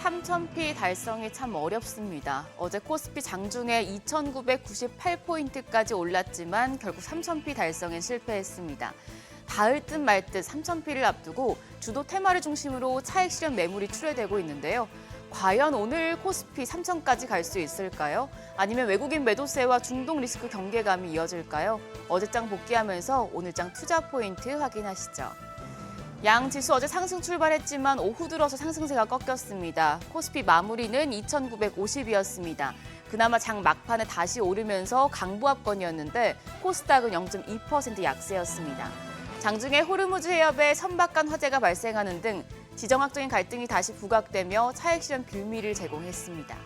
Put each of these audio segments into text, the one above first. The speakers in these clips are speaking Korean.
3000P 달성이 참 어렵습니다. 어제 코스피 장중에 2998포인트까지 올랐지만 결국 3000P 달성엔 실패했습니다. 닿을 듯 말 듯 3000P를 앞두고 주도 테마를 중심으로 차익 실현 매물이 출회되고 있는데요. 과연 오늘 코스피 3000까지 갈 수 있을까요? 아니면 외국인 매도세와 중동 리스크 경계감이 이어질까요? 어제장 복귀하면서 오늘장 투자 포인트 확인하시죠. 양 지수 어제 상승 출발했지만 오후 들어서 상승세가 꺾였습니다. 코스피 마무리는 2950이었습니다. 그나마 장 막판에 다시 오르면서 강보합권이었는데 코스닥은 0.2% 약세였습니다. 장중에 호르무즈 해협에 선박간 화재가 발생하는 등 지정학적인 갈등이 다시 부각되며 차익 실현 빌미를 제공했습니다.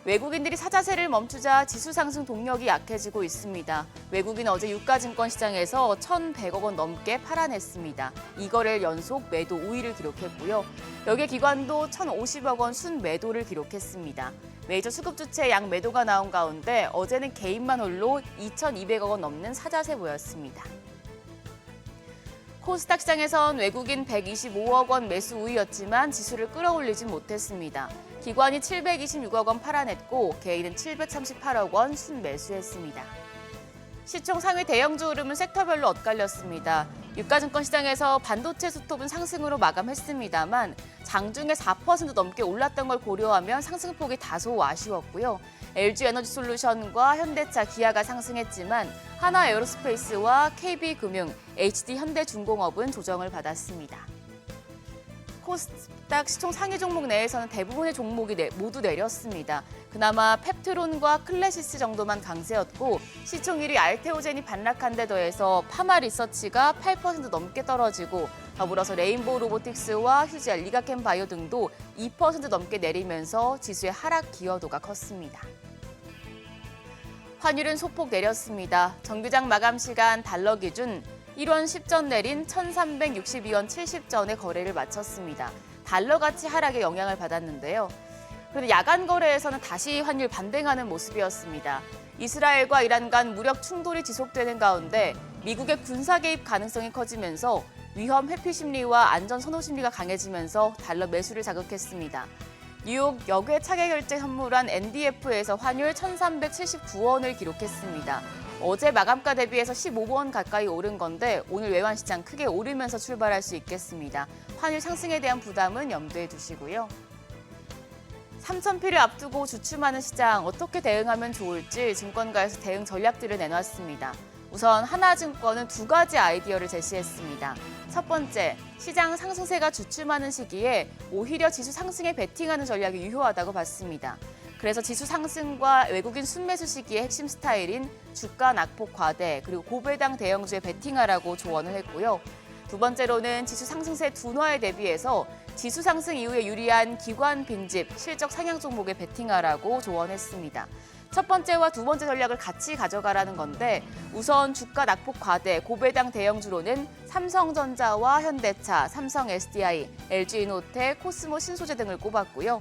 외국인들이 사자세를 멈추자 지수 상승 동력이 약해지고 있습니다. 외국인 어제 유가증권 시장에서 1,100억 원 넘게 팔아냈습니다. 2거래일 연속 매도 우위를 기록했고요. 여기에 기관도 1,050억 원 순매도를 기록했습니다. 메이저 수급 주체 양 매도가 나온 가운데 어제는 개인만 홀로 2,200억 원 넘는 사자세 모였습니다. 코스닥 시장에선 외국인 125억 원 매수 우위였지만 지수를 끌어올리진 못했습니다. 기관이 726억 원 팔아냈고 개인은 738억 원 순매수했습니다. 시총 상위 대형주 흐름은 섹터별로 엇갈렸습니다. 유가증권 시장에서 반도체 수톱은 상승으로 마감했습니다만 장중에 4% 넘게 올랐던 걸 고려하면 상승폭이 다소 아쉬웠고요. LG에너지솔루션과 현대차, 기아가 상승했지만 하나에어로스페이스와 KB금융, HD현대중공업은 조정을 받았습니다. 코스닥 시총 상위 종목 내에서는 대부분의 종목이 모두 내렸습니다. 그나마 펩트론과 클래시스 정도만 강세였고 시총 1위 알테오젠이 반락한 데 더해서 파마리서치가 8% 넘게 떨어지고 더불어서 레인보우 로보틱스와 휴지알, 리가켄 바이오 등도 2% 넘게 내리면서 지수의 하락 기여도가 컸습니다. 환율은 소폭 내렸습니다. 정규장 마감 시간 달러 기준 1원 10전 내린 1,362원 70전에 거래를 마쳤습니다. 달러 가치 하락에 영향을 받았는데요. 그런데 야간 거래에서는 다시 환율 반등하는 모습이었습니다. 이스라엘과 이란 간 무력 충돌이 지속되는 가운데 미국의 군사 개입 가능성이 커지면서 위험 회피 심리와 안전 선호 심리가 강해지면서 달러 매수를 자극했습니다. 뉴욕 역외 차계 결제 현물환 NDF에서 환율 1,379원을 기록했습니다. 어제 마감가 대비해서 15원 가까이 오른 건데 오늘 외환시장 크게 오르면서 출발할 수 있겠습니다. 환율 상승에 대한 부담은 염두에 두시고요. 3000P를 앞두고 주춤하는 시장 어떻게 대응하면 좋을지 증권가에서 대응 전략들을 내놨습니다. 우선 하나증권은 두 가지 아이디어를 제시했습니다. 첫 번째, 시장 상승세가 주춤하는 시기에 오히려 지수 상승에 베팅하는 전략이 유효하다고 봤습니다. 그래서 지수 상승과 외국인 순매수 시기의 핵심 스타일인 주가 낙폭 과대 그리고 고배당 대형주에 베팅하라고 조언을 했고요. 두 번째로는 지수 상승세 둔화에 대비해서 지수 상승 이후에 유리한 기관 빈집, 실적 상향 종목에 베팅하라고 조언했습니다. 첫 번째와 두 번째 전략을 같이 가져가라는 건데 우선 주가 낙폭 과대, 고배당 대형주로는 삼성전자와 현대차, 삼성 SDI, LG이노텍, 코스모 신소재 등을 꼽았고요.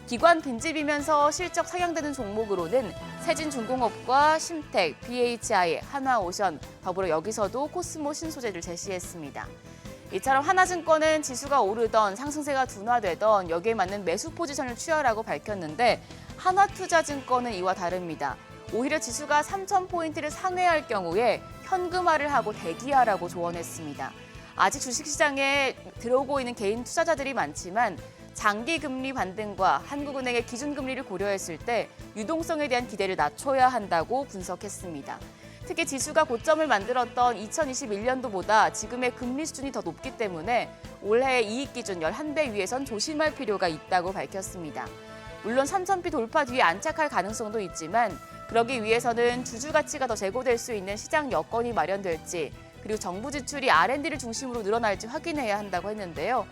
기관 빈집이면서 실적 상향되는 종목으로는 세진중공업과 심택, BHI, 한화오션, 더불어 여기서도 코스모 신소재를 제시했습니다. 이처럼 하나증권은 지수가 오르던 상승세가 둔화되던 여기에 맞는 매수 포지션을 취하라고 밝혔는데 하나투자증권은 이와 다릅니다. 오히려 지수가 3,000포인트를 상회할 경우에 현금화를 하고 대기하라고 조언했습니다. 아직 주식시장에 들어오고 있는 개인 투자자들이 많지만 장기 금리 반등과 한국은행의 기준금리를 고려했을 때 유동성에 대한 기대를 낮춰야 한다고 분석했습니다. 특히 지수가 고점을 만들었던 2021년도보다 지금의 금리 수준이 더 높기 때문에 올해의 이익 기준 11배 위에선 조심할 필요가 있다고 밝혔습니다. 물론 3,000P 돌파 뒤에 안착할 가능성도 있지만 그러기 위해서는 주주 가치가 더 제고될 수 있는 시장 여건이 마련될지 그리고 정부 지출이 R&D를 중심으로 늘어날지 확인해야 한다고 했는데요.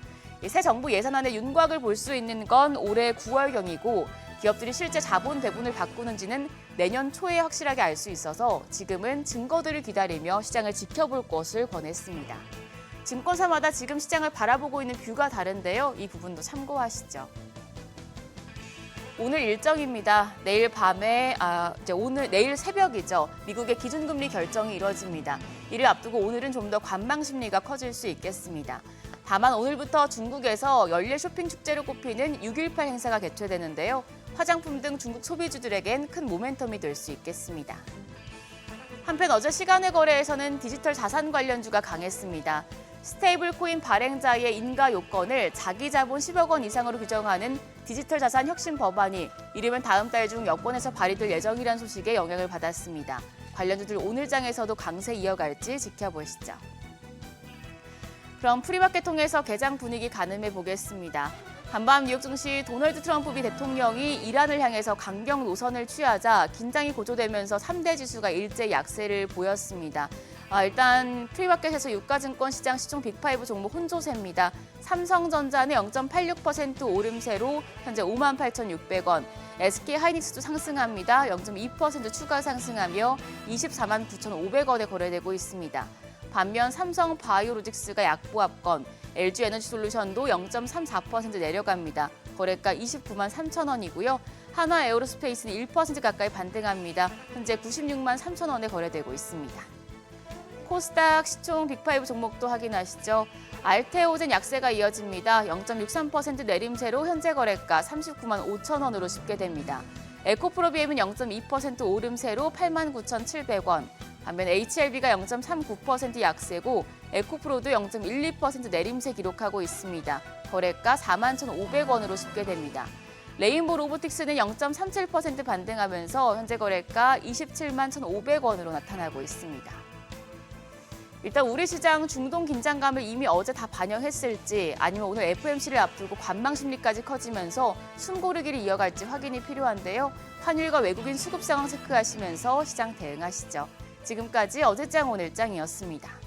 새 정부 예산안의 윤곽을 볼 수 있는 건 올해 9월경이고 기업들이 실제 자본 배분을 바꾸는지는 내년 초에 확실하게 알 수 있어서 지금은 증거들을 기다리며 시장을 지켜볼 것을 권했습니다. 증권사마다 지금 시장을 바라보고 있는 뷰가 다른데요. 이 부분도 참고하시죠. 오늘 일정입니다. 내일 밤에 내일 새벽이죠. 미국의 기준금리 결정이 이뤄집니다. 이를 앞두고 오늘은 좀 더 관망 심리가 커질 수 있겠습니다. 다만 오늘부터 중국에서 연례 쇼핑 축제로 꼽히는 6.18 행사가 개최되는데요. 화장품 등 중국 소비주들에겐 큰 모멘텀이 될 수 있겠습니다. 한편 어제 시간의 거래에서는 디지털 자산 관련주가 강했습니다. 스테이블 코인 발행자의 인가 요건을 자기 자본 10억 원 이상으로 규정하는 디지털 자산 혁신 법안이 이르면 다음 달 중 여권에서 발의될 예정이라는 소식에 영향을 받았습니다. 관련주들 오늘 장에서도 강세 이어갈지 지켜보시죠. 그럼 프리마켓 통해서 개장 분위기 가늠해 보겠습니다. 한밤 뉴욕 증시 도널드 트럼프 미 대통령이 이란을 향해서 강경 노선을 취하자 긴장이 고조되면서 3대 지수가 일제 약세를 보였습니다. 일단 프리마켓에서 유가증권 시장 시총 빅5 종목 혼조세입니다. 삼성전자는 0.86% 오름세로 현재 58,600원, SK하이닉스도 상승합니다. 0.2% 추가 상승하며 24만 9,500원에 거래되고 있습니다. 반면 삼성바이오로직스가 약보합권, LG에너지솔루션도 0.34% 내려갑니다. 거래가 29만 3천 원이고요. 한화에어로스페이스는 1% 가까이 반등합니다. 현재 96만 3천 원에 거래되고 있습니다. 코스닥 시총 빅5 종목도 확인하시죠. 알테오젠 약세가 이어집니다. 0.63% 내림세로 현재 거래가 39만 5천 원으로 집계됩니다. 에코프로비엠은 0.2% 오름세로 8만 9,700원. 반면 HLB가 0.39% 약세고 에코프로도 0.12% 내림세 기록하고 있습니다. 거래가 4만 1,500원으로 집계됩니다. 레인보 로보틱스는 0.37% 반등하면서 현재 거래가 27만 1,500원으로 나타나고 있습니다. 일단 우리 시장 중동 긴장감을 이미 어제 다 반영했을지 아니면 오늘 FOMC를 앞두고 관망 심리까지 커지면서 숨고르기를 이어갈지 확인이 필요한데요. 환율과 외국인 수급 상황 체크하시면서 시장 대응하시죠. 지금까지 어제장 오늘장이었습니다.